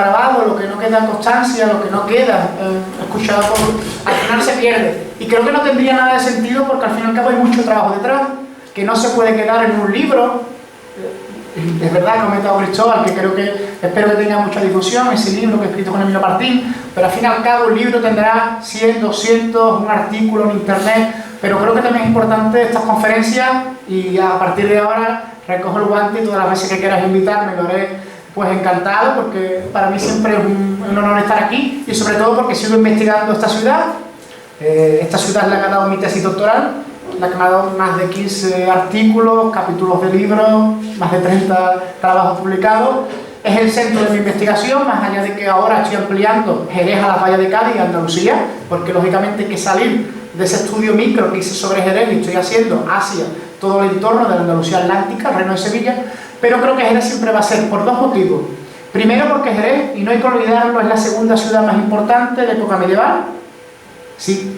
grabado, lo que no queda constancia, lo que no queda escuchado, al final se pierde. Y creo que no tendría nada de sentido porque al fin y al cabo hay mucho trabajo detrás, que no se puede quedar en un libro. Es verdad que ha comentado Cristóbal, que espero que tenga mucha difusión, ese libro que he escrito con Emilio Martín, pero al fin y al cabo el libro tendrá 100, 200, un artículo en internet, pero creo que también es importante estas conferencias y a partir de ahora recojo el guante y todas las veces que quieras invitarme lo haré pues encantado, porque para mí siempre es un honor estar aquí y sobre todo porque sigo investigando esta ciudad. Esta ciudad es la que ha dado mi tesis doctoral, la que me ha dado más de 15 artículos, capítulos de libros, más de 30 trabajos publicados. Es el centro de mi investigación, más allá de que ahora estoy ampliando Jerez a las Valles de Cádiz y Andalucía, porque lógicamente hay que salir de ese estudio micro que hice sobre Jerez y estoy haciendo hacia todo el entorno de la Andalucía Atlántica, el Reino de Sevilla, pero creo que Jerez siempre va a ser por dos motivos. Primero porque Jerez, y no hay que olvidarlo, es la segunda ciudad más importante de época medieval. Sí,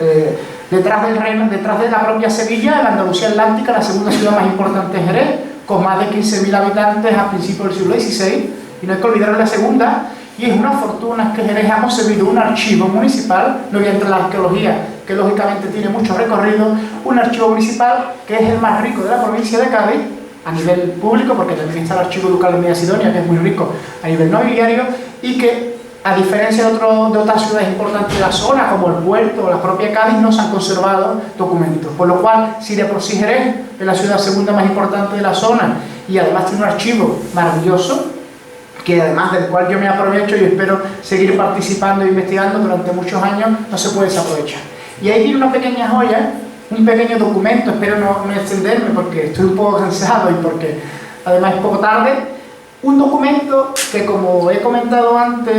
detrás del reino, detrás de la propia Sevilla, en la Andalucía Atlántica, la segunda ciudad más importante es Jerez, con más de 15.000 habitantes a principios del siglo XVI, y no hay que olvidar la segunda, y es una fortuna que Jerez ha concebido un archivo municipal, no voy a entrar en la arqueología, que lógicamente tiene mucho recorrido, un archivo municipal que es el más rico de la provincia de Cádiz, a nivel público, porque también está el archivo ducal de Media Sidonia, que es muy rico a nivel nobiliario, y que a diferencia de otras ciudades importantes de la zona, como el puerto o la propia Cádiz, no se han conservado documentos. Por lo cual, si de por sí Jerez es la ciudad segunda más importante de la zona y además tiene un archivo maravilloso, que además del cual yo me aprovecho y espero seguir participando e investigando durante muchos años, no se puede desaprovechar. Y ahí viene una pequeña joya, un pequeño documento, espero no extenderme porque estoy un poco cansado y porque además es poco tarde. Un documento que, como he comentado antes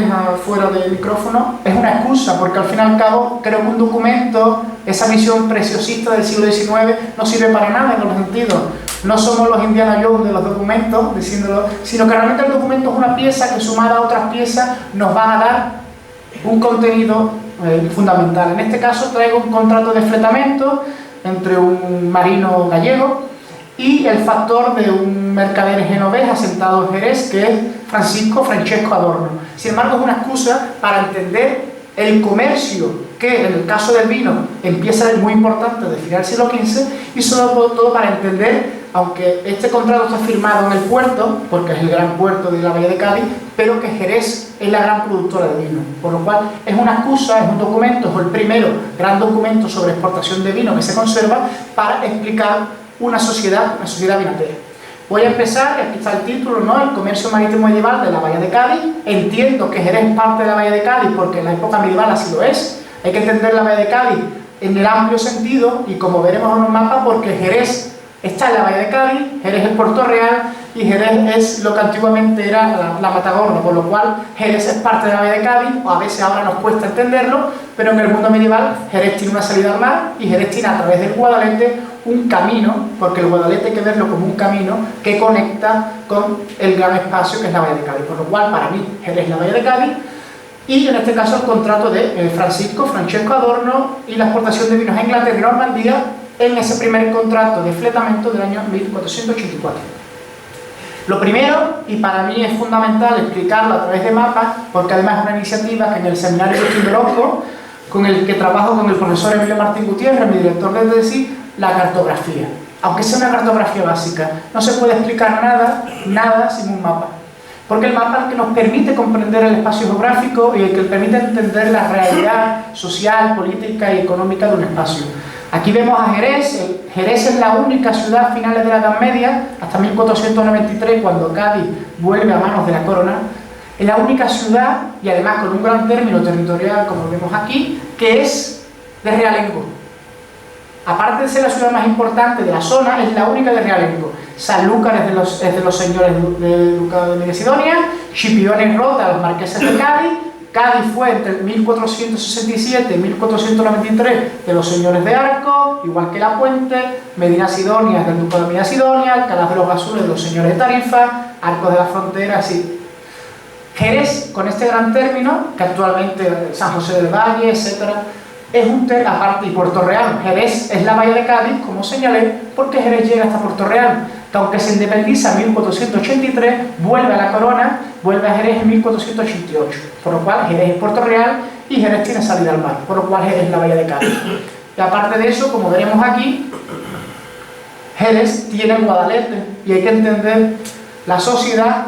fuera del micrófono, es una excusa, porque al fin y al cabo creo que un documento, esa visión preciosista del siglo XIX, no sirve para nada en los sentidos. No somos los Indiana Jones de los documentos, diciéndolo, sino que realmente el documento es una pieza que sumada a otras piezas nos van a dar un contenido fundamental. En este caso traigo un contrato de fletamento entre un marino gallego y el factor de un mercader genovés asentado en Jerez, que es Francesco Adorno. Sin embargo, es una excusa para entender el comercio, que en el caso del vino empieza a ser muy importante desde final del siglo XV, y sobre todo para entender, aunque este contrato está firmado en el puerto, porque es el gran puerto de la Bahía de Cádiz, pero que Jerez es la gran productora de vino, por lo cual es una excusa, es un documento, es el primero gran documento sobre exportación de vino que se conserva para explicar una sociedad vinatera. Voy a empezar, aquí está el título, ¿no? El comercio marítimo medieval de la Bahía de Cádiz. Entiendo que Jerez es parte de la Bahía de Cádiz porque en la época medieval así lo es. Hay que entender la Bahía de Cádiz en el amplio sentido y como veremos en un mapa, porque Jerez está en la Bahía de Cádiz, Jerez es Puerto Real y Jerez es lo que antiguamente era la Matagorda, por lo cual Jerez es parte de la Bahía de Cádiz, o a veces ahora nos cuesta entenderlo, pero en el mundo medieval Jerez tiene una salida al mar y Jerez tiene a través del Guadalete un camino, porque el Guadalete hay que verlo como un camino que conecta con el gran espacio que es la Bahía de Cádiz, por lo cual para mí Jerez es la Bahía de Cádiz, y en este caso el contrato de Francesco Adorno y la exportación de vinos a Inglaterra y Normandía en ese primer contrato de fletamento del año 1484. Lo primero, y para mí es fundamental explicarlo a través de mapas, porque además es una iniciativa que en el seminario de Timberosco, con el que trabajo con el profesor Emilio Martín Gutiérrez, mi director de tesis, la cartografía. Aunque sea una cartografía básica, no se puede explicar nada sin un mapa. Porque el mapa es el que nos permite comprender el espacio geográfico y el que permite entender la realidad social, política y económica de un espacio. Aquí vemos a Jerez. Jerez es la única ciudad a finales de la Edad Media, hasta 1493, cuando Cádiz vuelve a manos de la corona. Es la única ciudad, y además con un gran término territorial, como vemos aquí, que es de realengo. Aparte de ser la ciudad más importante de la zona, es la única de realengo. Sanlúcar es de los señores del Ducado de Media Sidonia, Chipión y Rota, los marqueses de Cádiz. Cádiz fue entre 1467 y 1493 de los señores de Arco, igual que La Puente. Medina Sidonia es del Ducado de Medina Sidonia, Alcalá de los Basules de los señores de Tarifa, Arcos de la Frontera, así. Jerez, con este gran término, que actualmente San José del Valle, etcétera, es un término, aparte, y Puerto Real. Jerez es la Bahía de Cádiz, como señalé, porque Jerez llega hasta Puerto Real. que aunque se independiza en 1483, vuelve a la corona, vuelve a Jerez en 1488, por lo cual Jerez es Puerto Real y Jerez tiene salida al mar, por lo cual Jerez es la Bahía de Cádiz. Y aparte de eso, como veremos aquí, Jerez tiene Guadalete, y hay que entender la sociedad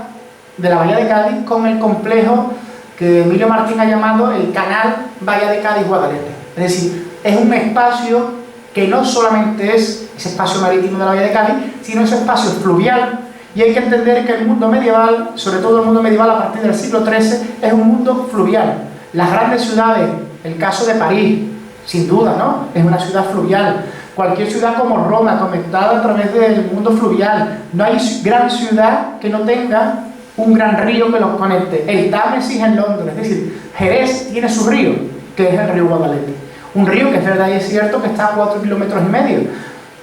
de la Bahía de Cádiz con el complejo que Emilio Martín ha llamado el canal Bahía de Cádiz-Guadalete. Es decir, es un espacio que no solamente es ese espacio marítimo de la Bahía de Cádiz, sino ese espacio fluvial. Y hay que entender que el mundo medieval, sobre todo el mundo medieval a partir del siglo XIII, es un mundo fluvial. Las grandes ciudades, el caso de París, sin duda, ¿no? Es una ciudad fluvial. Cualquier ciudad como Roma, conectada a través del mundo fluvial. No hay gran ciudad que no tenga un gran río que los conecte. El Támesis en Londres, es decir, Jerez tiene su río, que es el río Guadalete. Un río que es verdad y es cierto que está a 4,5 kilómetros.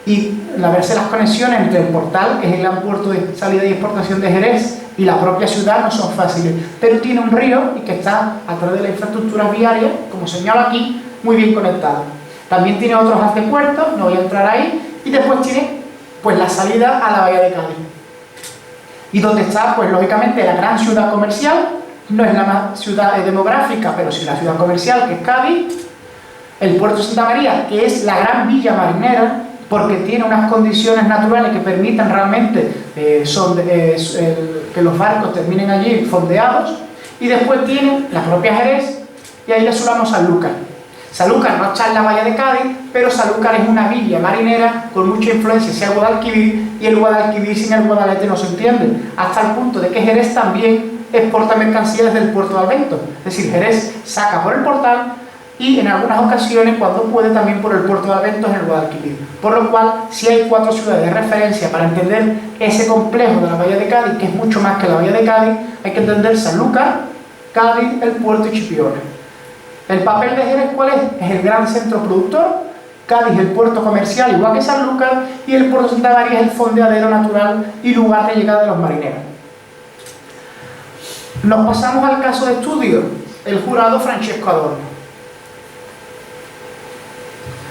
Y al verse las conexiones entre el Portal, que es el gran puerto de salida y exportación de Jerez, y la propia ciudad no son fáciles. Pero tiene un río y que está a través de la infraestructura viaria, como señalo aquí, muy bien conectado. También tiene otros puertos, no voy a entrar ahí, y después tiene pues la salida a la Bahía de Cádiz. Y donde está, pues lógicamente, la gran ciudad comercial, no es la ciudad demográfica, pero sí la ciudad comercial, que es Cádiz, el puerto de Santa María, que es la gran villa marinera, porque tiene unas condiciones naturales que permitan realmente que los barcos terminen allí fondeados, y después tiene la propia Jerez, y ahí le sumamos Sanlúcar. Sanlúcar no está en la Bahía de Cádiz, pero Sanlúcar es una villa marinera con mucha influencia hacia el Guadalquivir, y el Guadalquivir sin el Guadalete no se entiende, hasta el punto de que Jerez también exporta mercancías desde el puerto de Alvento. Es decir, Jerez saca por el Portal y en algunas ocasiones, cuando puede, también por el puerto de Alvento en el Guadalquivir. Por lo cual, si hay 4 ciudades de referencia para entender ese complejo de la Bahía de Cádiz, que es mucho más que la Bahía de Cádiz, hay que entender Sanlúcar, Cádiz, el puerto y Chipiona. ¿El papel de Jerez cuál es? Es el gran centro productor, Cádiz el puerto comercial igual que Sanlúcar, y el puerto de Santa María es el fondeadero natural y lugar de llegada de los marineros. Nos pasamos al caso de estudio, el jurado Francesco Adorno.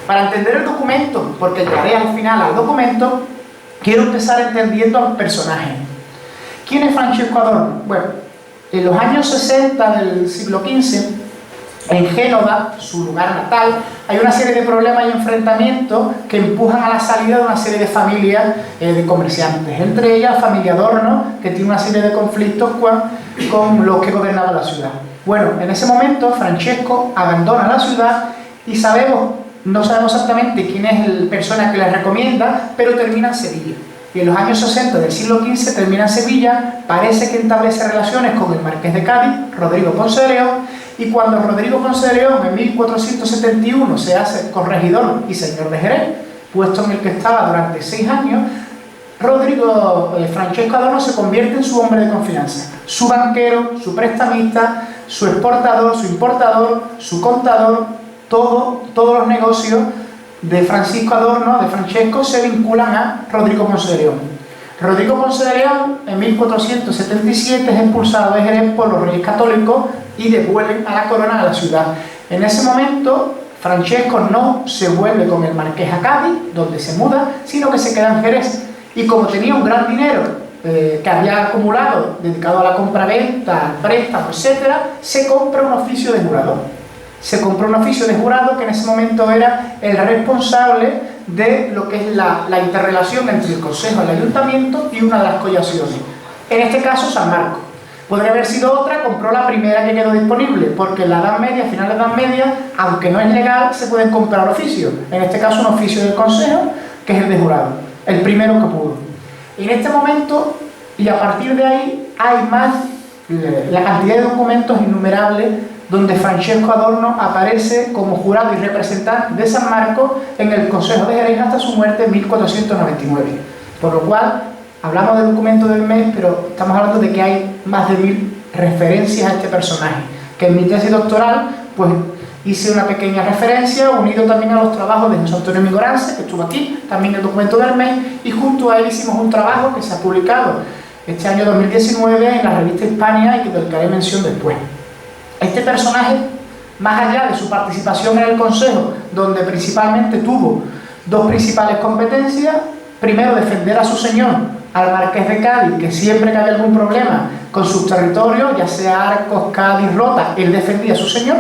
Para entender el documento, porque llegaré al final al documento, quiero empezar entendiendo al personaje. ¿Quién es Francesco Adorno? Bueno, en los años 60 del siglo XV, en Génova, su lugar natal, hay una serie de problemas y enfrentamientos que empujan a la salida de una serie de familias de comerciantes. Entre ellas, la familia Adorno, que tiene una serie de conflictos con los que gobernaban la ciudad. Bueno, en ese momento, Francesco abandona la ciudad y no sabemos exactamente quién es el persona que le recomienda, pero termina en Sevilla. Y en los años 60 del siglo XV termina en Sevilla, parece que establece relaciones con el marqués de Cádiz, Rodrigo Ponce de León, y cuando Rodrigo Ponce de León en 1471 se hace corregidor y señor de Jerez, puesto en el que estaba durante 6 años, Francesco Adorno se convierte en su hombre de confianza, su banquero, su prestamista, su exportador, su importador, su contador. Todos los negocios de Francisco Adorno, de Francesco, se vinculan a Rodrigo Ponce de León. Rodrigo Ponce de León, en 1477, es expulsado de Jerez por los reyes católicos y devuelven a la corona a la ciudad. En ese momento, Francesco no se vuelve con el marqués a Cádiz, donde se muda, sino que se queda en Jerez. Y como tenía un gran dinero que había acumulado, dedicado a la compra-venta, al préstamo, etc., se compra un oficio de jurador. Se compró un oficio de jurado que en ese momento era el responsable de lo que es la interrelación entre el Consejo, el Ayuntamiento y una de las collaciones. En este caso, San Marcos. Podría haber sido otra, compró la primera que quedó disponible, porque en la Edad Media, final de la Edad Media, aunque no es legal, se pueden comprar oficios. En este caso, un oficio del Consejo, que es el de jurado, el primero que pudo. En este momento, y a partir de ahí, hay más, la cantidad de documentos innumerables donde Francesco Adorno aparece como jurado y representante de San Marcos en el Consejo de Jerez hasta su muerte en 1499. Por lo cual, hablamos del documento del mes, pero estamos hablando de que hay más de 1000 referencias a este personaje, que en mi tesis doctoral, pues hice una pequeña referencia, unido también a los trabajos de José Antonio Migorance, que estuvo aquí, también el documento del mes, y junto a él hicimos un trabajo que se ha publicado este año 2019 en la revista Hispania y del que haré mención después. Este personaje, más allá de su participación en el Consejo, donde principalmente tuvo 2 principales competencias, primero defender a su señor, al marqués de Cádiz, que siempre que había algún problema con sus territorios, ya sea Arcos, Cádiz, Rota, él defendía a su señor.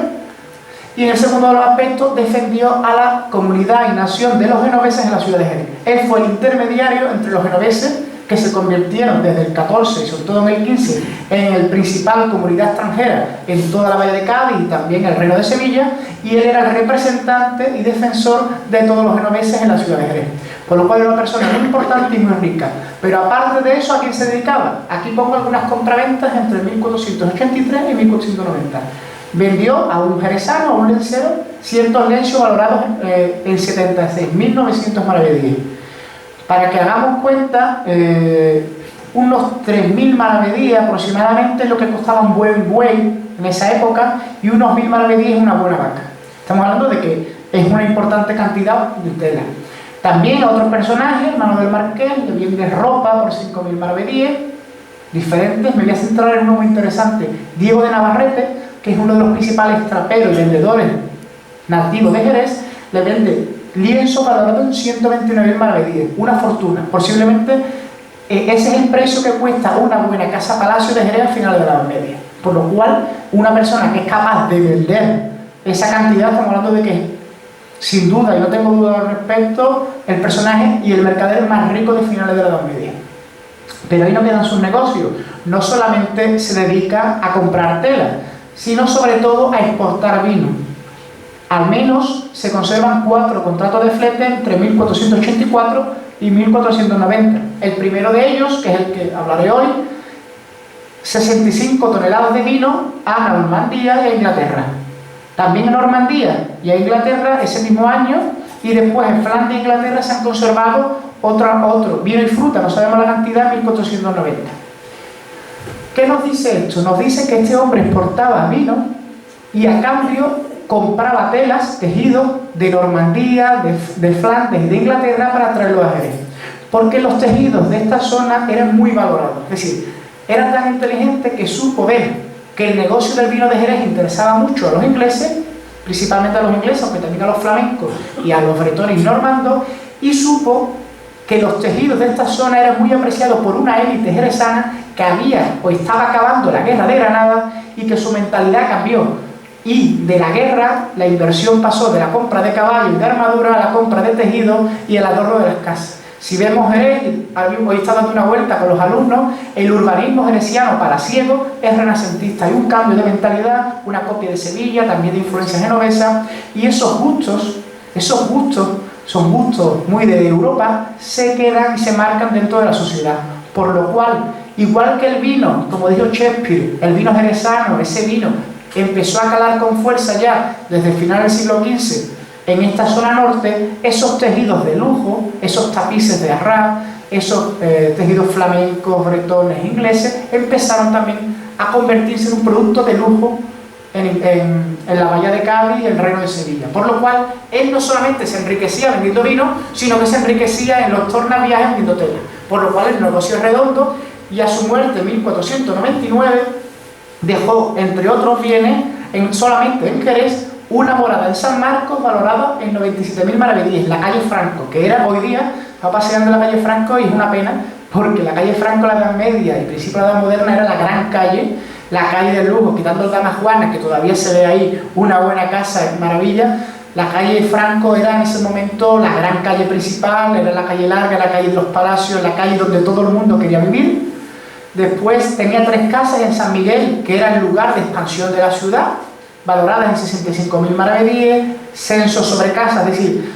Y en el segundo de los aspectos, defendió a la comunidad y nación de los genoveses en la ciudad de Jerez. Él fue el intermediario entre los genoveses, que se convirtieron desde el 14 y sobre todo en el 15 en el principal comunidad extranjera en toda la Bahía de Cádiz y también el Reino de Sevilla, y él era el representante y defensor de todos los genoveses en la ciudad de Jerez. Por lo cual era una persona muy importante y muy rica. Pero aparte de eso, ¿a quién se dedicaba? Aquí pongo algunas compraventas entre 1483 y 1490. Vendió a un jerezano, a un lencero, ciertos lencios valorados en 76.900 maravedíes. Para que hagamos cuenta, unos 3.000 maravedíes aproximadamente es lo que costaba un buen buey en esa época, y unos 1.000 maravedíes una buena vaca. Estamos hablando de que es una importante cantidad de tela. También otros personajes, hermano del marqués, le vende ropa por 5.000 maravedíes, diferentes. Me voy a centrar en uno muy interesante, Diego de Navarrete, que es uno de los principales traperos y vendedores nativos de Jerez, le vende lienzo valorado en 129.000 maravedíes, una fortuna. Posiblemente ese es el precio que cuesta una buena casa palacio de Jerez al final de la Edad Media. Por lo cual, una persona que es capaz de vender esa cantidad, estamos hablando de que, sin duda, y no tengo duda al respecto, el personaje y el mercader más rico de finales de la Edad Media. Pero ahí no quedan sus negocios. No solamente se dedica a comprar tela, sino sobre todo a exportar vino. Al menos se conservan 4 contratos de flete entre 1484 y 1490. El primero de ellos, que es el que hablaré hoy, 65 toneladas de vino a Normandía y a Inglaterra. También a Normandía y a Inglaterra ese mismo año, y después en Flandes e Inglaterra se han conservado otro vino y fruta, no sabemos la cantidad, 1490. ¿Qué nos dice esto? Nos dice que este hombre exportaba vino y a cambio compraba telas, tejidos de Normandía, de Flandes y de Inglaterra para traerlos a Jerez. Porque los tejidos de esta zona eran muy valorados. Es decir, era tan inteligente que supo ver que el negocio del vino de Jerez interesaba mucho a los ingleses, principalmente a los ingleses, aunque también a los flamencos y a los bretones y normandos, y supo que los tejidos de esta zona eran muy apreciados por una élite jerezana que había o estaba acabando la guerra de Granada, y que su mentalidad cambió. Y de la guerra, la inversión pasó de la compra de caballos y de armadura a la compra de tejidos y el adorno de las casas. Si vemos Jerez, hoy está dando una vuelta con los alumnos, el urbanismo jereciano para ciegos es renacentista. Hay un cambio de mentalidad, una copia de Sevilla, también de influencia genovesa, y esos gustos son gustos muy de Europa, se quedan y se marcan dentro de la sociedad. Por lo cual, igual que el vino, como dijo Shakespeare, el vino jerezano, ese vino empezó a calar con fuerza ya desde el final del siglo XV en esta zona norte, esos tejidos de lujo, esos tapices de Arras, esos tejidos flamencos, bretones, ingleses, empezaron también a convertirse en un producto de lujo en la Bahía de Cádiz y el Reino de Sevilla. Por lo cual, él no solamente se enriquecía vendiendo vino, sino que se enriquecía en los tornaviajes vendiendo tela. Por lo cual, el negocio es redondo, y a su muerte en 1499 dejó, entre otros bienes, solamente en Jerez, una morada en San Marcos valorada en 97.000 maravedíes, la calle Franco, que era hoy día, está paseando la calle Franco, y es una pena, porque la calle Franco, la Edad Media y principio de la Edad Moderna, era la gran calle, la calle del lujo, quitando el Dama Juana, que todavía se ve ahí una buena casa, maravilla. La calle Franco era en ese momento la gran calle principal, era la calle larga, la calle de los palacios, la calle donde todo el mundo quería vivir. Después tenía 3 casas en San Miguel, que era el lugar de expansión de la ciudad, valoradas en 65.000 maravedíes, censo sobre casas, es decir,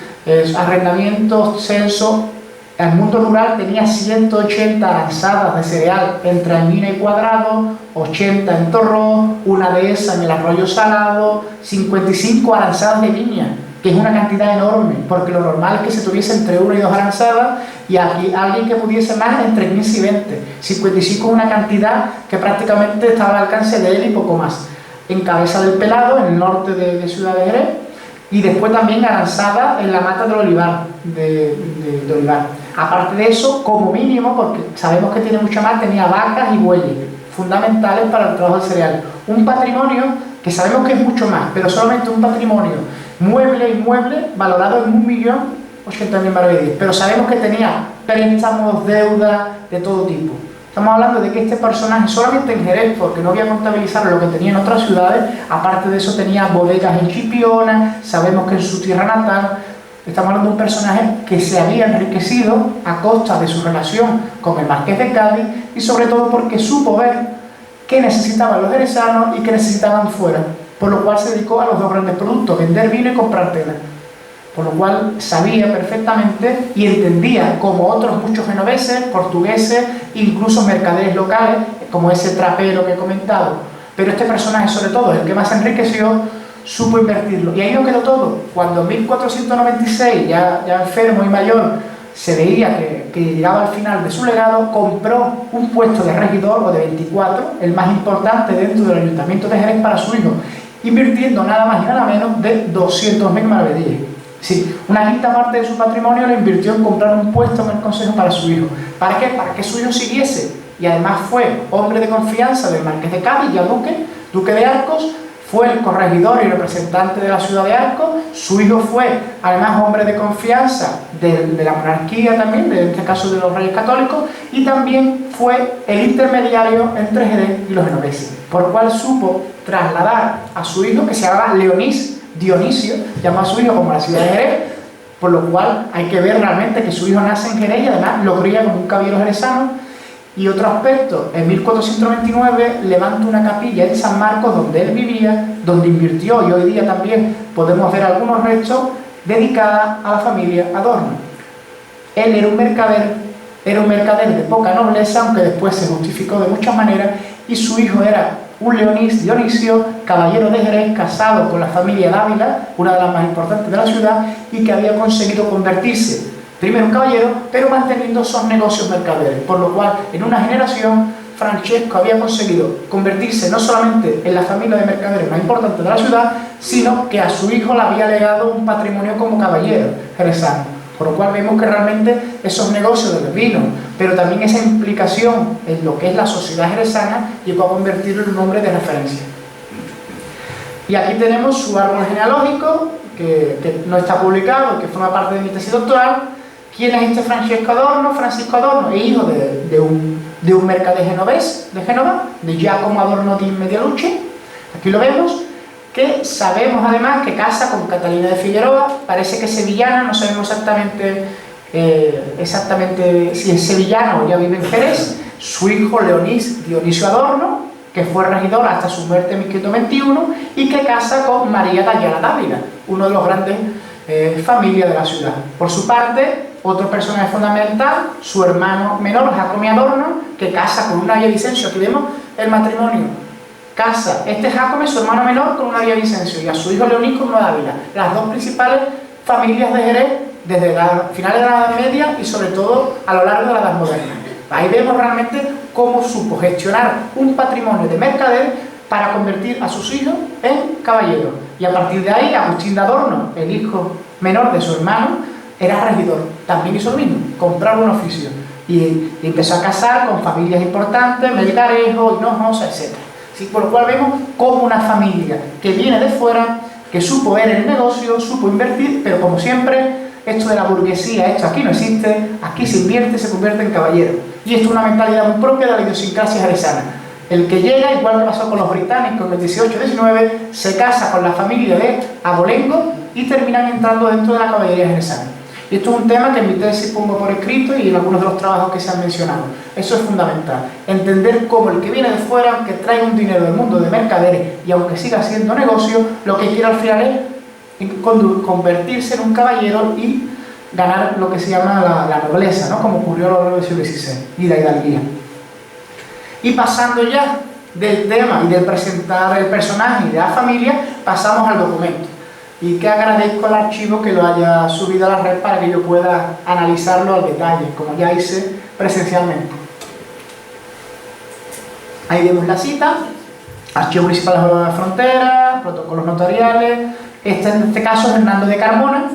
arrendamientos, censo. El mundo rural tenía 180 aranzadas de cereal entre Almina y Cuadrado, 80 en Torró, una de esas en el Arroyo Salado, 55 aranzadas de viña, que es una cantidad enorme, porque lo normal es que se tuviese entre 1 y 2 aranzadas, y aquí alguien que pudiese más entre 15 y 20. 55 es una cantidad que prácticamente estaba al alcance de él y poco más. En Cabeza del Pelado, en el norte de Ciudad de Jerez, y después también aranzada en la Mata del Olivar, de Olivar. Aparte de eso, como mínimo, porque sabemos que tiene mucha más, tenía vacas y bueyes, fundamentales para el trabajo del cereal. Un patrimonio que sabemos que es mucho más, pero solamente un patrimonio mueble e inmueble valorado en 1.080.000 maravedíes. Pero sabemos que tenía préstamos, deudas, de todo tipo. Estamos hablando de que este personaje solamente en Jerez, porque no voy a contabilizar lo que tenía en otras ciudades, aparte de eso tenía bodegas en Chipiona, sabemos que en su tierra natal, estamos hablando de un personaje que se había enriquecido a costa de su relación con el Marqués de Cádiz y sobre todo porque supo ver qué necesitaban los jerezanos y qué necesitaban fuera, por lo cual se dedicó a los dos grandes productos, vender vino y comprar tela. Por lo cual sabía perfectamente y entendía, como otros muchos genoveses, portugueses, incluso mercaderes locales, como ese trapero que he comentado. Pero este personaje, sobre todo, el que más se enriqueció, supo invertirlo. Y ahí no quedó todo. Cuando en 1496, ya enfermo y mayor, se veía que llegaba al final de su legado, compró un puesto de regidor, o de 24, el más importante dentro del Ayuntamiento de Jerez para su hijo, invirtiendo nada más y nada menos de 200.000 maravedíes. Sí, una quinta parte de su patrimonio lo invirtió en comprar un puesto en el consejo para su hijo. ¿Para qué? Para que su hijo siguiese. Y además fue hombre de confianza del Marqués de Cádiz, ya duque de Arcos, fue el corregidor y representante de la ciudad de Arcos. Su hijo fue además hombre de confianza de la monarquía también, en este caso de los reyes católicos, y también fue el intermediario entre Jerez y los genoveses, por lo cual supo trasladar a su hijo, que se llamaba Dionisio, llamó a su hijo como la ciudad de Jerez, por lo cual hay que ver realmente que su hijo nace en Jerez y además lo cría como un caballero jerezano. Y otro aspecto, en 1429 levanta una capilla en San Marcos donde él vivía, donde invirtió, y hoy día también podemos ver algunos restos, dedicada a la familia Adorno. Él era un mercader de poca nobleza, aunque después se justificó de muchas maneras, y su hijo era un Dionisio, caballero de Jerez, casado con la familia Dávila, una de las más importantes de la ciudad, y que había conseguido convertirse primero en caballero, pero manteniendo esos negocios mercaderes, por lo cual en una generación Francesco había conseguido convertirse no solamente en la familia de mercaderes más importante de la ciudad, sino que a su hijo le había legado un patrimonio como caballero jerezano. Por lo cual vemos que realmente esos negocios del vino, pero también esa implicación en lo que es la sociedad jerezana, llegó a convertirlo en un hombre de referencia. Y aquí tenemos su árbol genealógico, que no está publicado, que forma parte de mi tesis doctoral. ¿Quién es este Francisco Adorno? Francisco Adorno es hijo de un mercader genovés de Génova, de Giacomo Adorno di Medialuce. Aquí lo vemos, que sabemos además que casa con Catalina de Figueroa, parece que es sevillana, no sabemos exactamente si es sevillana o ya vive en Jerez. Su hijo Dionisio Adorno, que fue regidor hasta su muerte en 1521, y que casa con María de Ayala Dávila, uno de los grandes familias de la ciudad. Por su parte, otro personaje fundamental, su hermano menor, Jacome Adorno, que casa con una Villavicencio. Aquí vemos el matrimonio. Casa Jacome, su hermano menor, con una Villavicencio, y a su hijo Leonís con una Dávila. Las dos principales familias de Jerez desde la finales de la Edad Media y sobre todo a lo largo de la Edad Moderna. Ahí vemos realmente cómo supo gestionar un patrimonio de mercader para convertir a sus hijos en caballeros. Y a partir de ahí, Agustín de Adorno, el hijo menor de su hermano, era regidor. También hizo lo mismo, comprar un oficio. Y empezó a casar con familias importantes, Melgarejo, Hinojosa, etc. ¿Sí? Por lo cual vemos como una familia que viene de fuera, que supo ver el negocio, supo invertir, pero como siempre, esto de la burguesía, esto aquí no existe, aquí se invierte, se convierte en caballero. Y esto es una mentalidad muy propia de la idiosincrasia jerezana. El que llega, igual que pasó con los británicos en el 18-19, se casa con la familia de Abolengo y terminan entrando dentro de la caballería jerezana. Y esto es un tema que en mi tesis pongo por escrito y en algunos de los trabajos que se han mencionado. Eso es fundamental. Entender cómo el que viene de fuera, que trae un dinero del mundo de mercaderes y aunque siga haciendo negocio, lo que quiere al final es convertirse en un caballero y ganar lo que se llama la nobleza, ¿no? Como ocurrió a lo largo del siglo XVI, y la hidalguía. Y pasando ya del tema y del presentar el personaje y de la familia, pasamos al documento. Y que agradezco al archivo que lo haya subido a la red para que yo pueda analizarlo al detalle, como ya hice presencialmente. Ahí vemos la cita, Archivo Municipal de la Frontera, protocolos notariales. En este caso es Hernando de Carmona,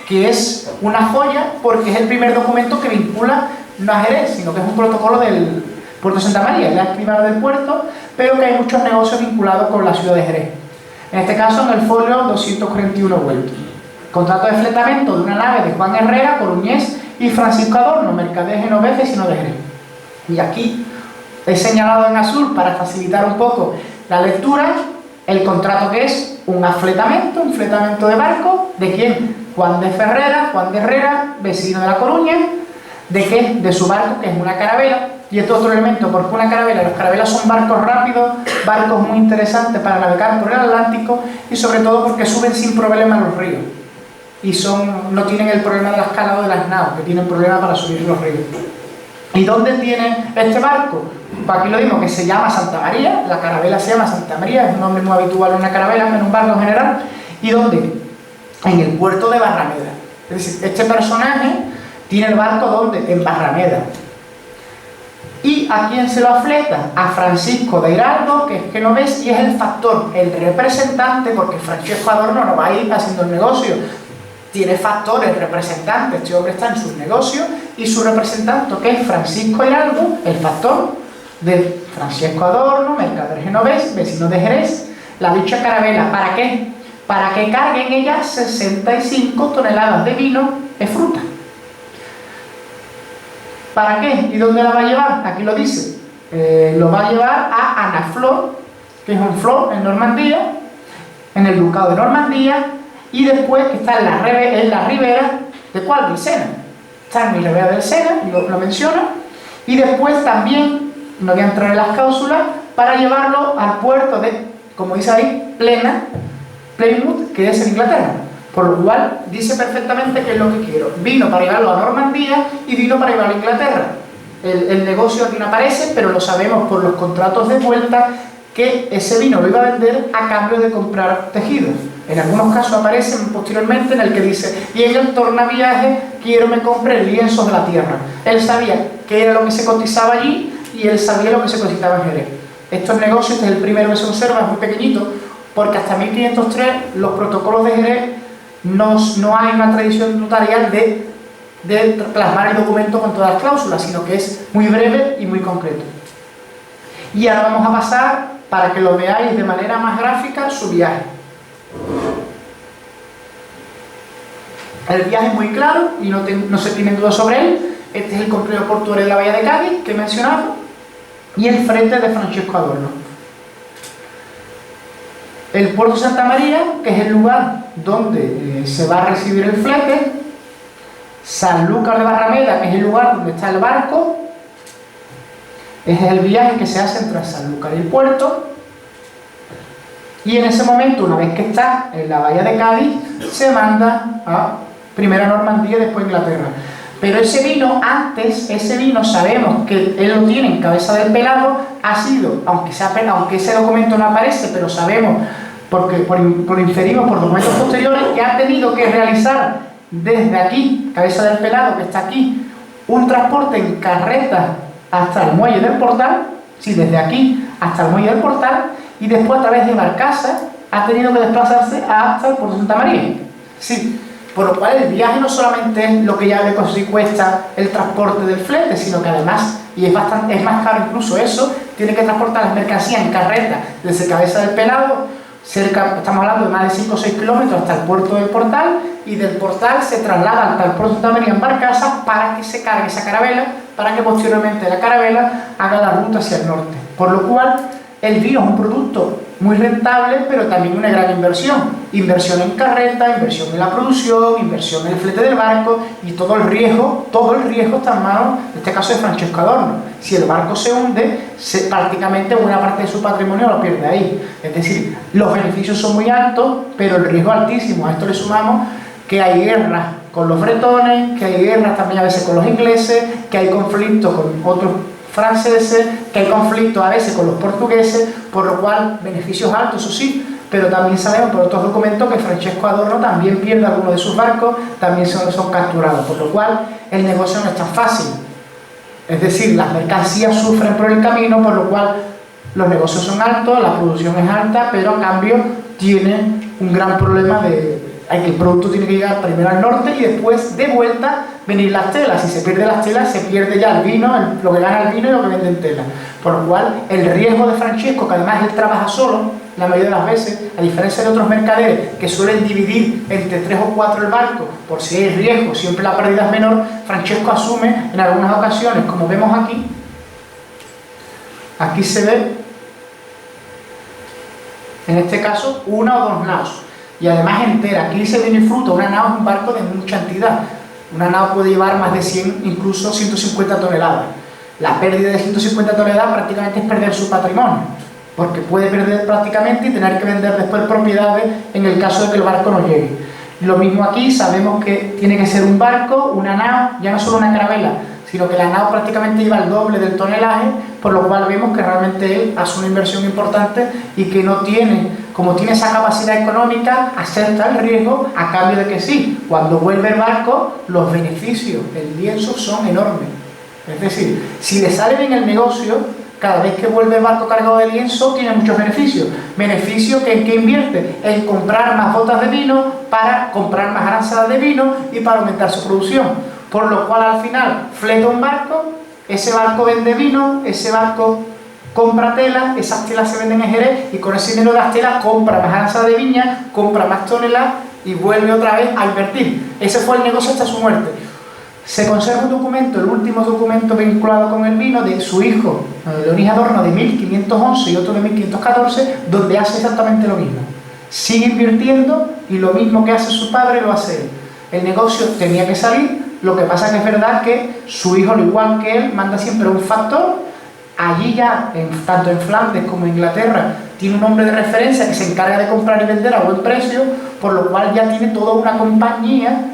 que es una joya porque es el primer documento que vincula no a Jerez, sino que es un protocolo del Puerto de Santa María, es la escribana del puerto, pero que hay muchos negocios vinculados con la ciudad de Jerez. En este caso, en el folio 241 vuelto. Contrato de fletamento de una nave de Juan Herrera, Coruñés, y Francisco Adorno, mercader genovés, vecino de Jerez. Y aquí he señalado en azul, para facilitar un poco la lectura, el contrato, que es un fletamento de barco. ¿De quién? Juan de Herrera, vecino de La Coruña. ¿De qué? De su barco, que es una carabela. Y esto es otro elemento, porque una carabela, las carabelas son barcos rápidos, barcos muy interesantes para navegar por el Atlántico, y sobre todo porque suben sin problema los ríos. Y no tienen el problema de la escalada de las naves, que tienen problemas para subir los ríos. ¿Y dónde tiene este barco? Pues aquí lo mismo, que se llama Santa María, la carabela se llama Santa María, es un nombre muy habitual en una carabela, en un barco en general. ¿Y dónde? En el puerto de Barrameda. Es decir, este personaje tiene el barco, ¿dónde? En Barrameda. ¿Y a quién se lo afleta? A Francisco de Hiraldo, que es genovés y es el factor, el representante, porque Francesco Adorno no va a ir haciendo el negocio, tiene factores, representantes. Este hombre está en sus negocios, y su representante, que es Francisco Hiraldo, el factor de Francesco Adorno, mercader genovés, vecino de Jerez. La dicha carabela, ¿para qué? Para que cargue en ella 65 toneladas de vino de fruta. ¿Para qué? ¿Y dónde la va a llevar? Aquí lo dice. Lo va a llevar a Anaflor, que es un flor en Normandía, en el ducado de Normandía, y después está en la ribera de ¿cuál? Del Sena. Está en la ribera del Sena, lo menciona, y después también, no voy a entrar en las cláusulas, para llevarlo al puerto de, como dice ahí, Plymouth, que es en Inglaterra. Por lo cual dice perfectamente qué es lo que quiero. Vino para llevarlo a Normandía y vino para llevarlo a Inglaterra. El negocio aquí no aparece, pero lo sabemos por los contratos de vuelta, que ese vino lo iba a vender a cambio de comprar tejidos. En algunos casos aparecen posteriormente en el que dice: y en el tornaviaje quiero me compre lienzos de la tierra. Él sabía qué era lo que se cotizaba allí y él sabía lo que se cotizaba en Jerez. Estos negocios, este es el primero que se observa, es muy pequeñito, porque hasta 1503 los protocolos de Jerez no hay una tradición notarial de plasmar el documento con todas las cláusulas, sino que es muy breve y muy concreto. Y ahora vamos a pasar, para que lo veáis de manera más gráfica, su viaje. El viaje es muy claro y no se tienen dudas sobre él. Este es el complejo portuario de la bahía de Cádiz, que he mencionado, y el frente de Francesco Adorno. El puerto de Santa María, que es el lugar donde se va a recibir el flete. Sanlúcar de Barrameda, que es el lugar donde está el barco. Es el viaje que se hace entre Sanlúcar y el puerto. Y en ese momento, una vez que está en la bahía de Cádiz, se manda a primero a Normandía y después a Inglaterra. Pero ese vino sabemos que él lo tiene en Cabeza del Pelado, ha sido, aunque ese documento no aparece, pero sabemos, porque por inferimos por documentos posteriores, que ha tenido que realizar desde aquí, Cabeza del Pelado, que está aquí, un transporte en carreta hasta el muelle del Portal, sí, desde aquí hasta el muelle del Portal, y después a través de Barcaza ha tenido que desplazarse hasta el puerto de Santa María. Sí. Por lo cual el viaje no solamente es lo que ya de por sí cuesta el transporte del flete, sino que además, y es más caro incluso eso, tiene que transportar las mercancías en carreta desde Cabeza del Pelado, estamos hablando de más de 5 o 6 kilómetros hasta el puerto del Portal, y del Portal se traslada hasta el puerto de Santa María en barcaza para que se cargue esa carabela, para que posteriormente la carabela haga la ruta hacia el norte. Por lo cual el vino es un producto muy rentable, pero también una gran inversión. Inversión en carreta, inversión en la producción, inversión en el flete del barco, y todo el riesgo está en manos, en este caso, de Francesco Adorno. Si el barco se hunde, prácticamente buena parte de su patrimonio lo pierde ahí. Es decir, los beneficios son muy altos, pero el riesgo altísimo. A esto le sumamos que hay guerras con los bretones, que hay guerras también a veces con los ingleses, que hay conflictos con otros franceses, que hay conflictos a veces con los portugueses, por lo cual beneficios altos, eso sí, pero también sabemos por otros documentos que Francesco Adorno también pierde algunos de sus barcos, también son capturados, por lo cual el negocio no es tan fácil. Es decir, las mercancías sufren por el camino, por lo cual los negocios son altos, la producción es alta, pero a cambio tiene un gran problema que el producto tiene que llegar primero al norte y después de vuelta venir las telas. Si se pierde las telas, se pierde ya el vino, lo que gana el vino y lo que vende en tela. Por lo cual el riesgo de Francesco, que además él trabaja solo, la mayoría de las veces, a diferencia de otros mercaderes que suelen dividir entre 3 o 4 el barco por si hay riesgo, siempre la pérdida es menor. Francesco asume en algunas ocasiones, como vemos aquí se ve, en este caso, 1 o 2 naos, y además entera. Aquí se viene fruto. Una nao es un barco de mucha entidad. Una nao puede llevar más de 100, incluso 150 toneladas. La pérdida de 150 toneladas prácticamente es perder su patrimonio, porque puede perder prácticamente y tener que vender después propiedades en el caso de que el barco no llegue. Lo mismo aquí, sabemos que tiene que ser un barco, una nao, ya no solo una carabela, sino que la nao prácticamente lleva el doble del tonelaje, por lo cual vemos que realmente él hace una inversión importante y que no tiene, como tiene esa capacidad económica, acepta el riesgo a cambio de que sí, cuando vuelve el barco, los beneficios del lienzo son enormes. Es decir, si le sale bien el negocio, cada vez que vuelve el barco cargado de lienzo, tiene muchos beneficios. Beneficios que en qué invierte: en comprar más botas de vino, para comprar más aranzadas de vino y para aumentar su producción. Por lo cual al final fleta un barco, ese barco vende vino, ese barco compra tela, esas telas se venden en Jerez y con ese dinero de las telas compra más aranzadas de viña, compra más toneladas y vuelve otra vez a invertir. Ese fue el negocio hasta su muerte. Se conserva un documento, el último documento vinculado con el vino, de su hijo, Leonís Adorno, de 1511 y otro de 1514, donde hace exactamente lo mismo. Sigue invirtiendo y lo mismo que hace su padre lo hace él. El negocio tenía que salir, lo que pasa que es verdad que su hijo, al igual que él, manda siempre un factor. Allí ya, tanto en Flandes como en Inglaterra, tiene un hombre de referencia que se encarga de comprar y vender a buen precio, por lo cual ya tiene toda una compañía,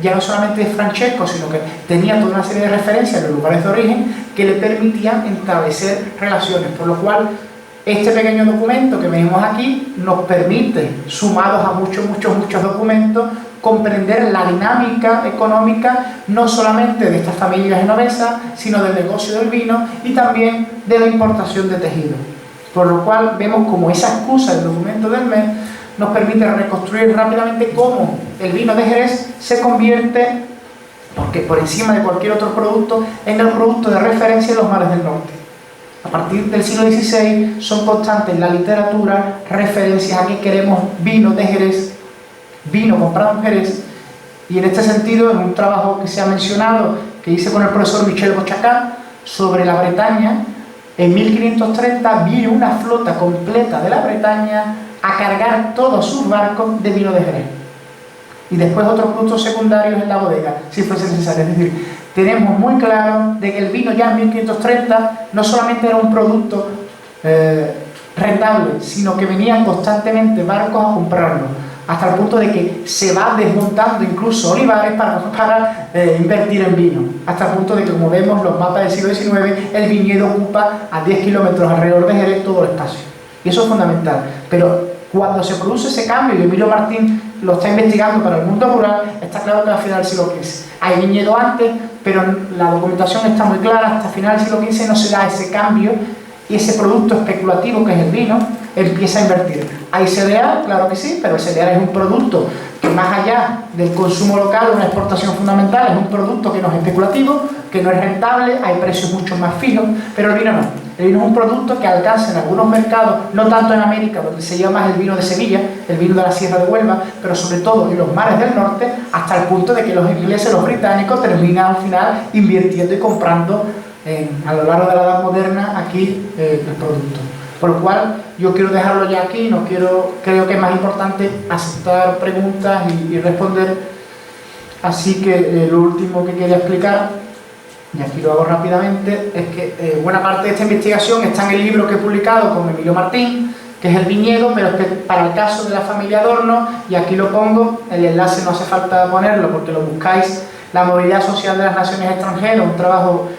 ya no solamente de Francesco, sino que tenía toda una serie de referencias en los lugares de origen que le permitían establecer relaciones, por lo cual este pequeño documento que vemos aquí nos permite, sumados a muchos documentos, comprender la dinámica económica no solamente de estas familias genovesas, sino del negocio del vino y también de la importación de tejido. Por lo cual vemos como esa excusa del documento del mes nos permite reconstruir rápidamente cómo el vino de Jerez se convierte, porque por encima de cualquier otro producto, en el producto de referencia de los mares del norte. A partir del siglo XVI son constantes en la literatura referencias a que queremos vino de Jerez, vino comprado en Jerez, y en este sentido, en un trabajo que se ha mencionado, que hice con el profesor Michel Bochacá sobre la Bretaña, en 1530 vino una flota completa de la Bretaña a cargar todos sus barcos de vino de Jerez. Y después otros productos secundarios en la bodega, si fuese necesario. Es decir, tenemos muy claro de que el vino ya en 1530 no solamente era un producto rentable, sino que venían constantemente barcos a comprarlo, hasta el punto de que se va desmontando incluso olivares para invertir en vino, hasta el punto de que, como vemos los mapas del siglo XIX, el viñedo ocupa a 10 kilómetros alrededor de Jerez todo el espacio, y eso es fundamental. Pero cuando se produce ese cambio, y Emilio Martín lo está investigando para el mundo rural, está claro que a final del siglo XV hay viñedo antes, pero la documentación está muy clara, hasta final del siglo XV no se da ese cambio, y ese producto especulativo que es el vino empieza a invertir. Hay cereal, claro que sí, pero el cereal es un producto que, más allá del consumo local, una exportación fundamental, es un producto que no es especulativo, que no es rentable, hay precios mucho más fijos, pero el vino no. El vino es un producto que alcanza en algunos mercados, no tanto en América, donde se lleva más el vino de Sevilla, el vino de la Sierra de Huelva, pero sobre todo en los mares del norte, hasta el punto de que los ingleses, los británicos, terminan al final invirtiendo y comprando a lo largo de la Edad Moderna aquí el producto. Por lo cual yo quiero dejarlo ya aquí, creo que es más importante aceptar preguntas y responder. Así que lo último que quería explicar, y aquí lo hago rápidamente, es que buena parte de esta investigación está en el libro que he publicado con Emilio Martín, que es El viñedo, pero es que para el caso de la familia Adorno, y aquí lo pongo, el enlace no hace falta ponerlo porque lo buscáis, La movilidad social de las naciones extranjeras, un trabajo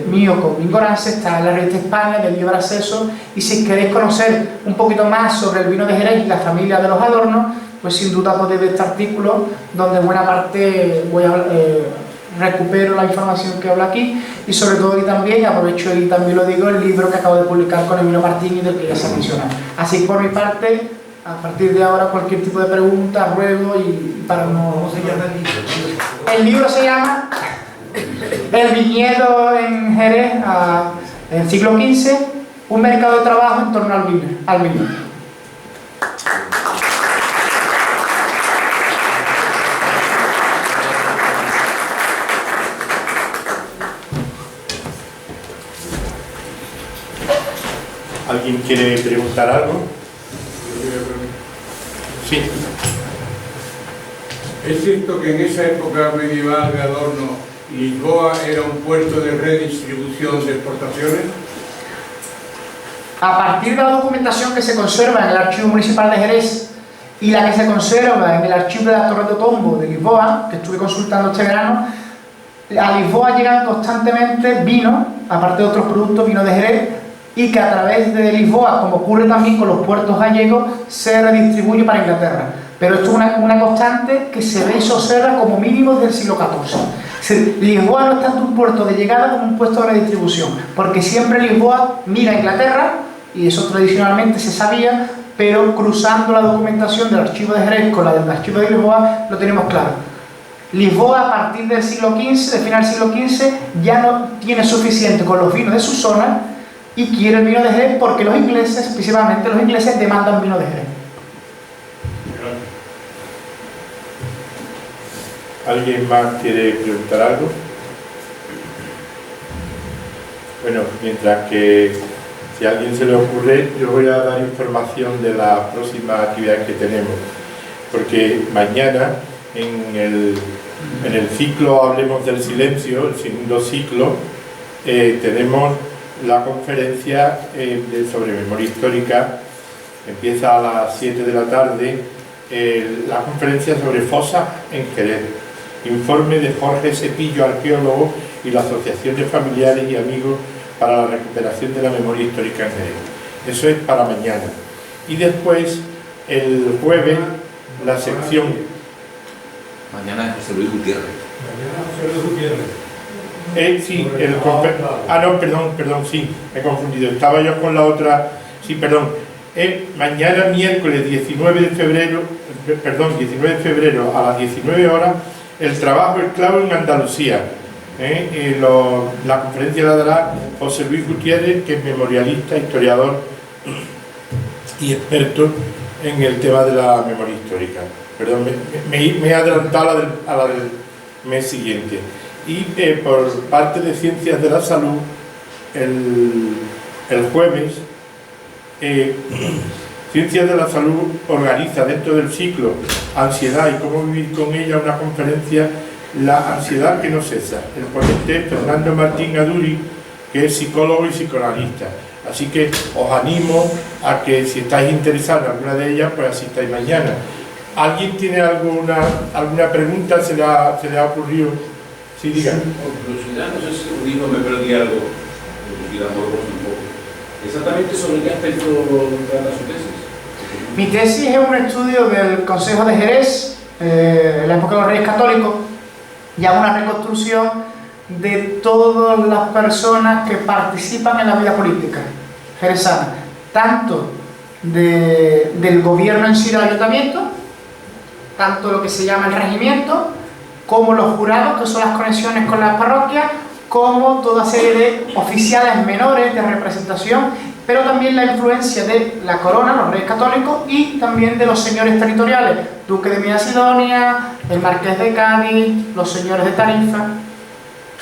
mío con Mingorance, está en la revista España de libre acceso, y si queréis conocer un poquito más sobre el vino de Jerez y la familia de los Adornos, pues sin duda podéis ver este artículo donde buena parte recupero la información que hablo aquí, y sobre todo, y también aprovecho y también lo digo, el libro que acabo de publicar con Emilio Martín y del que ya se menciona. Así que por mi parte, a partir de ahora cualquier tipo de pregunta, ruego, y para no... ¿Cómo se llama el libro? El libro se llama El viñedo en Jerez, en el siglo XV, un mercado de trabajo en torno al vino. ¿Alguien quiere preguntar algo? Sí. ¿Es cierto que en esa época medieval de Adorno, Lisboa era un puerto de redistribución de exportaciones? A partir de la documentación que se conserva en el Archivo Municipal de Jerez y la que se conserva en el Archivo de la Torre de Tombo de Lisboa, que estuve consultando este verano, a Lisboa llegan constantemente vino, aparte de otros productos, vino de Jerez, y que a través de Lisboa, como ocurre también con los puertos gallegos, se redistribuye para Inglaterra. Pero esto es una constante que se ve y se observa como mínimo desde el siglo XIV. Lisboa no es tanto un puerto de llegada como un puerto de redistribución, porque siempre Lisboa mira a Inglaterra, y eso tradicionalmente se sabía, pero cruzando la documentación del Archivo de Jerez con la del Archivo de Lisboa, lo tenemos claro. Lisboa, a partir del siglo XV, de final del siglo XV, ya no tiene suficiente con los vinos de su zona y quiere el vino de Jerez porque los ingleses, principalmente los ingleses, demandan vino de Jerez. ¿Alguien más quiere preguntar algo? Bueno, mientras que si a alguien se le ocurre, yo voy a dar información de las próximas actividades que tenemos, porque mañana en el ciclo Hablemos del Silencio, el segundo ciclo, tenemos la conferencia sobre memoria histórica. Empieza a las 7 de la tarde la conferencia sobre fosas en Jerez, informe de Jorge Cepillo, arqueólogo, y la Asociación de Familiares y Amigos para la Recuperación de la Memoria Histórica en Jerez. Eso es para mañana. Y después, el jueves, la sección... Mañana es José Luis Gutiérrez. Mañana José Luis Gutiérrez. Sí, no, perdón, sí, me he confundido. Estaba yo con la otra... Sí, perdón. Mañana, miércoles 19 de febrero a las 19 horas, el trabajo esclavo en Andalucía. La conferencia la dará José Luis Gutiérrez, que es memorialista, historiador y experto en el tema de la memoria histórica. Perdón, me he adelantado a la del mes siguiente. Y por parte de Ciencias de la Salud, el jueves, Ciencias de la Salud organiza dentro del ciclo Ansiedad y cómo vivir con ella una conferencia, La ansiedad que no cesa. El ponente es Fernando Martín Aduri, que es psicólogo y psicoanalista. Así que os animo a que, si estáis interesados en alguna de ellas, pues asistáis mañana. ¿Alguien tiene alguna pregunta? ¿Se le ha ocurrido? Sí, diga. Por curiosidad, no sé si digo, me perdí algo. Un poco. ¿Exactamente sobre qué aspecto trata su tesis? Mi tesis es un estudio del Consejo de Jerez, en la época de los Reyes Católicos, y hago una reconstrucción de todas las personas que participan en la vida política jerezana, tanto del gobierno en sí del ayuntamiento, tanto lo que se llama el regimiento, como los jurados, que son las conexiones con las parroquias, como toda serie de oficiales menores de representación, pero también la influencia de la corona, los reyes católicos, y también de los señores territoriales, duque de Medina-Sidonia, el marqués de Cádiz, los señores de Tarifa,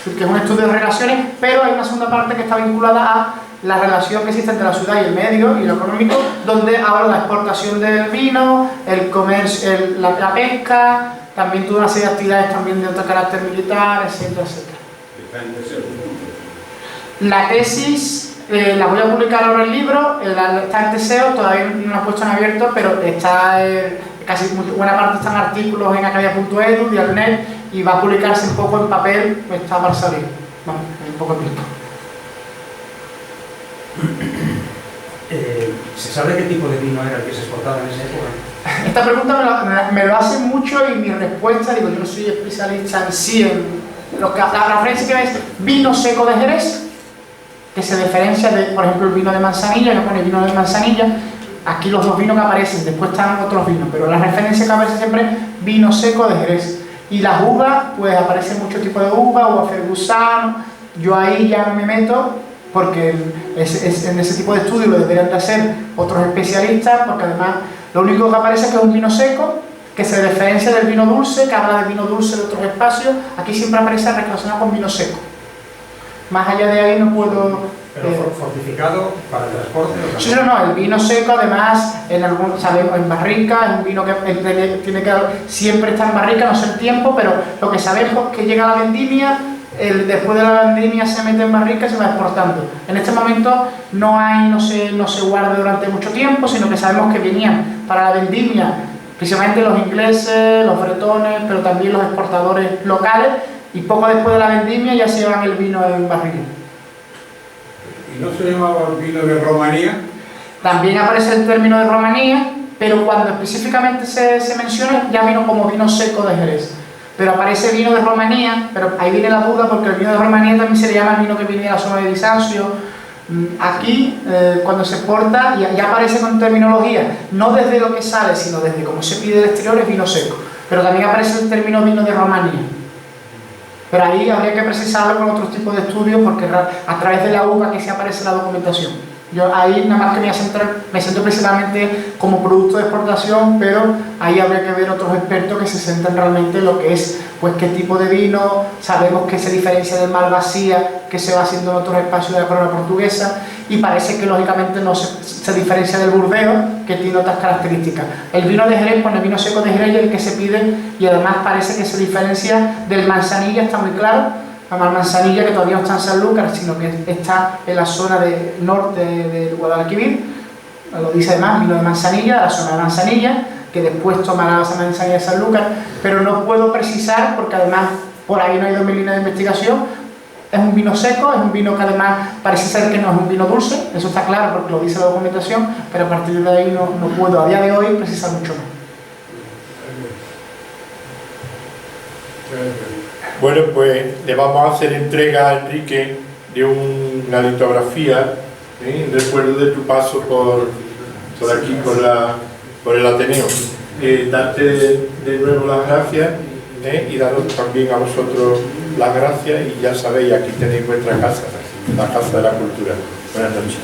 que es un estudio de relaciones, pero hay una segunda parte que está vinculada a la relación que existe entre la ciudad y el medio y lo económico, donde hablo de la exportación del vino, el comercio, la pesca, también toda una serie de actividades también de otro carácter militar, etcétera, etcétera. La tesis la voy a publicar ahora en el libro, está en Teseo, todavía no la he puesto en abierto, pero está casi buena parte están artículos en academia.edu, Dialnet, y va a publicarse un poco en papel, está para salir, bueno, un poco en tiempo. ¿Se sabe qué tipo de vino era el que se exportaba en esa época? Esta pregunta me lo hacen mucho y mi respuesta, digo, yo no soy especialista en sí en lo que la referencia que es vino seco de Jerez, que se diferencia de, por ejemplo, el vino de manzanilla, que pone vino de manzanilla, aquí los dos vinos que aparecen, después están otros vinos, pero la referencia que aparece siempre es vino seco de Jerez. Y las uvas, pues aparecen muchos tipos de uva, uva fergusano, yo ahí ya no me meto, porque en ese tipo de estudios lo deberían de hacer otros especialistas, porque además lo único que aparece es que es un vino seco, que se diferencia del vino dulce, que habla del vino dulce de otros espacios, aquí siempre aparece relacionado con vino seco. Más allá de ahí no puedo Pero fortificado para el transporte. Sí, no, el vino seco además sabemos en barrica, es un vino que tiene que siempre estar en barrica, no sé el tiempo, pero lo que sabemos es que llega la vendimia, después de la vendimia se mete en barrica y se va exportando. En este momento no se guarda durante mucho tiempo, sino que sabemos que venían para la vendimia principalmente los ingleses, los bretones, pero también los exportadores locales, y poco después de la vendimia ya se llevan el vino en barril. ¿Y no se llamaba vino de Romanía? También aparece el término de Romanía, pero cuando específicamente se menciona ya vino como vino seco de Jerez. Pero aparece vino de Romanía, pero ahí viene la duda porque el vino de Romanía también se le llama el vino que viene de la zona de Bizancio. Aquí, cuando se exporta, ya aparece con terminología, no desde lo que sale, sino desde cómo se pide del exterior, es vino seco. Pero también aparece el término vino de Romanía. Pero ahí habría que precisarlo con otros tipos de estudios porque a través de la uva que se aparece la documentación. Yo ahí nada más que me centro principalmente como producto de exportación, pero ahí habría que ver otros expertos que se centran realmente en lo que es, pues qué tipo de vino, sabemos que se diferencia del Malvasía que se va haciendo en otros espacios de la corona portuguesa, y parece que lógicamente no se diferencia del Burdeos, que tiene otras características. El vino de Jerez, pues el vino seco de Jerez es el que se pide, y además parece que se diferencia del Manzanilla, está muy claro. Además, Manzanilla, que todavía no está en Sanlúcar, sino que está en la zona norte de Guadalquivir, lo dice además, vino de Manzanilla, la zona de Manzanilla, que después tomará esa Manzanilla de Sanlúcar, pero no puedo precisar porque además por ahí no hay mi línea de investigación. Es un vino seco, es un vino que además parece ser que no es un vino dulce, eso está claro porque lo dice la documentación, pero a partir de ahí no puedo a día de hoy precisar mucho más. Bueno, pues le vamos a hacer entrega a Enrique de una litografía en recuerdo de tu paso por aquí, por el Ateneo. Darte de nuevo las gracias y daros también a vosotros las gracias, y ya sabéis, aquí tenéis vuestra casa, la Casa de la Cultura. Buenas noches.